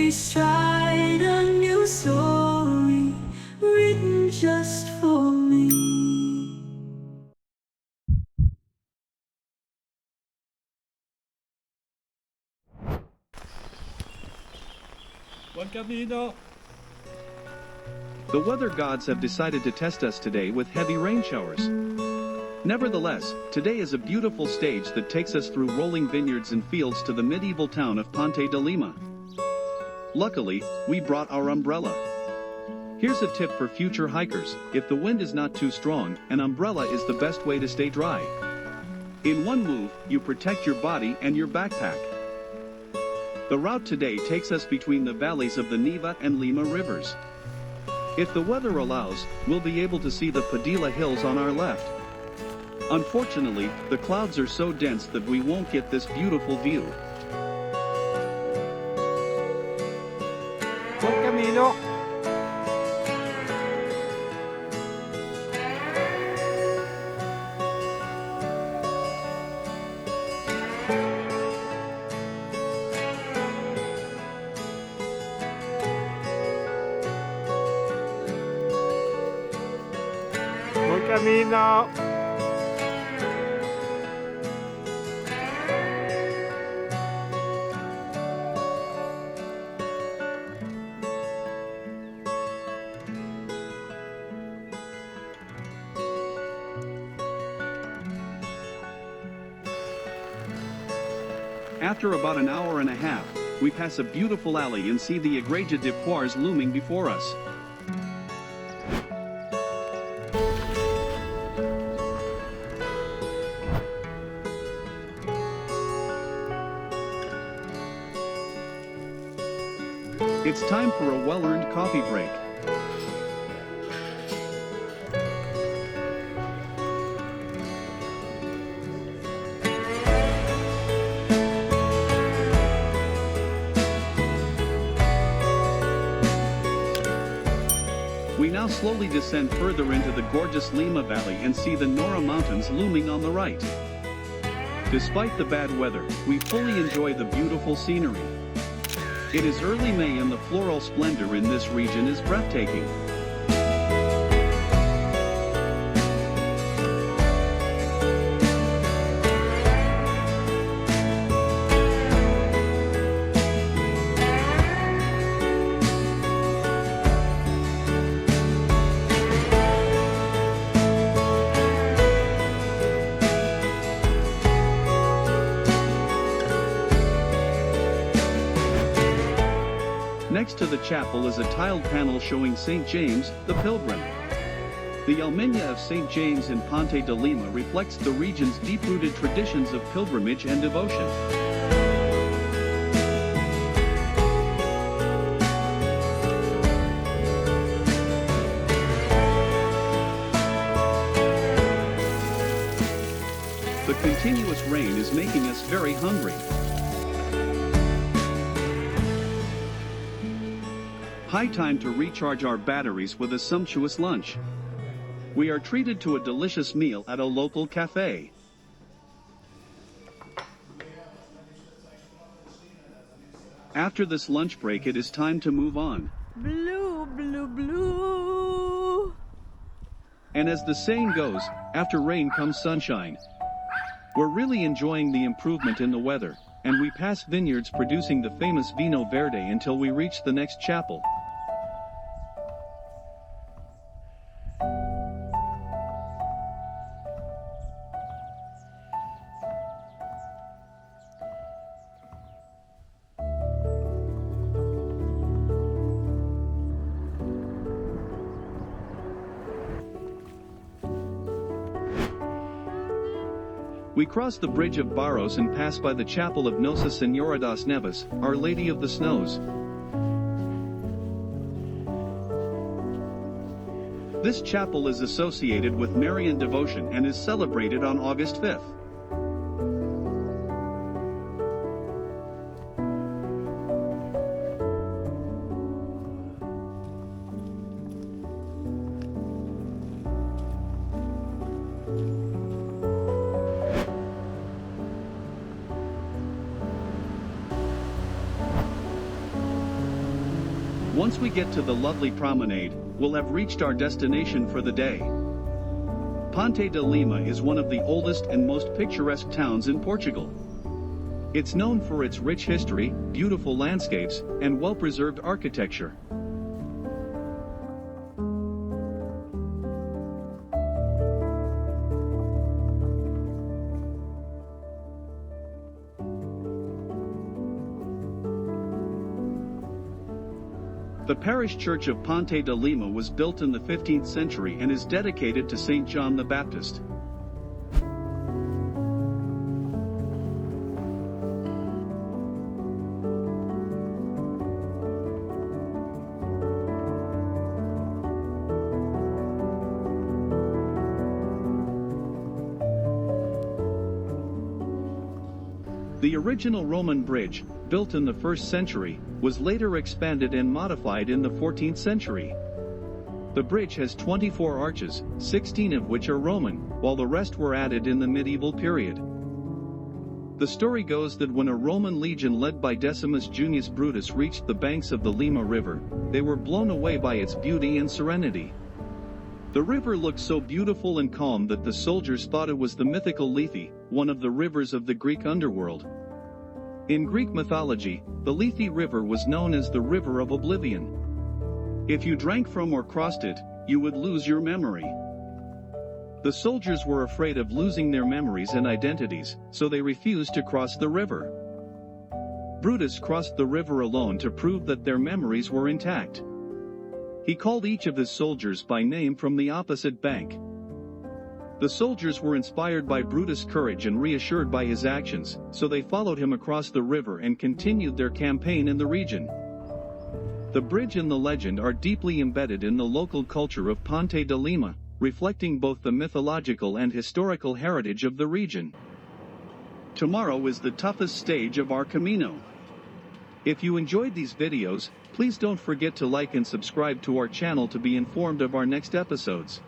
every stride a new story written just for me. Buon cammino! The weather gods have decided to test us today with heavy rain showers. Nevertheless, today is a beautiful stage that takes us through rolling vineyards and fields to the medieval town of Ponte de Lima. Luckily, we brought our umbrella. Here's a tip for future hikers: if the wind is not too strong, an umbrella is the best way to stay dry. In one move, you protect your body and your backpack. The route today takes us between the valleys of the Neva and Lima rivers. If the weather allows, we'll be able to see the Padilla Hills on our left. Unfortunately, the clouds are so dense that we won't get this beautiful view. Buon cammino! Buon cammino! After about an hour and a half, we pass a beautiful alley and see the Igreja de Poires looming before us. It's time for a well-earned coffee break. We now slowly descend further into the gorgeous Lima Valley and see the Nora Mountains looming on the right. Despite the bad weather, we fully enjoy the beautiful scenery. It is early May and the floral splendor in this region is breathtaking. Next to the chapel is a tiled panel showing St. James, the Pilgrim. The Almenia of St. James in Ponte de Lima reflects the region's deep-rooted traditions of pilgrimage and devotion. The continuous rain is making us very hungry. High time to recharge our batteries with a sumptuous lunch. We are treated to a delicious meal at a local cafe. After this lunch break, it is time to move on. Blue, blue, blue. And as the saying goes, after rain comes sunshine. We're really enjoying the improvement in the weather, and we pass vineyards producing the famous vino verde until we reach the next chapel. We cross the bridge of Barros and pass by the chapel of Nossa Senhora das Neves, Our Lady of the Snows. This chapel is associated with Marian devotion and is celebrated on August 5th. Once we get to the lovely promenade, we'll have reached our destination for the day. Ponte de Lima is one of the oldest and most picturesque towns in Portugal. It's known for its rich history, beautiful landscapes, and well-preserved architecture. The parish church of Ponte de Lima was built in the 15th century and is dedicated to Saint John the Baptist. The original Roman bridge, built in the 1st century, was later expanded and modified in the 14th century. The bridge has 24 arches, 16 of which are Roman, while the rest were added in the medieval period. The story goes that when a Roman legion led by Decimus Junius Brutus reached the banks of the Lima River, they were blown away by its beauty and serenity. The river looked so beautiful and calm that the soldiers thought it was the mythical Lethe, one of the rivers of the Greek underworld. In Greek mythology, the Lethe River was known as the River of Oblivion. If you drank from or crossed it, you would lose your memory. The soldiers were afraid of losing their memories and identities, so they refused to cross the river. Brutus crossed the river alone to prove that their memories were intact. He called each of his soldiers by name from the opposite bank. The soldiers were inspired by Brutus' courage and reassured by his actions, so they followed him across the river and continued their campaign in the region. The bridge and the legend are deeply embedded in the local culture of Ponte de Lima, reflecting both the mythological and historical heritage of the region. Tomorrow is the toughest stage of our Camino. If you enjoyed these videos, please don't forget to like and subscribe to our channel to be informed of our next episodes.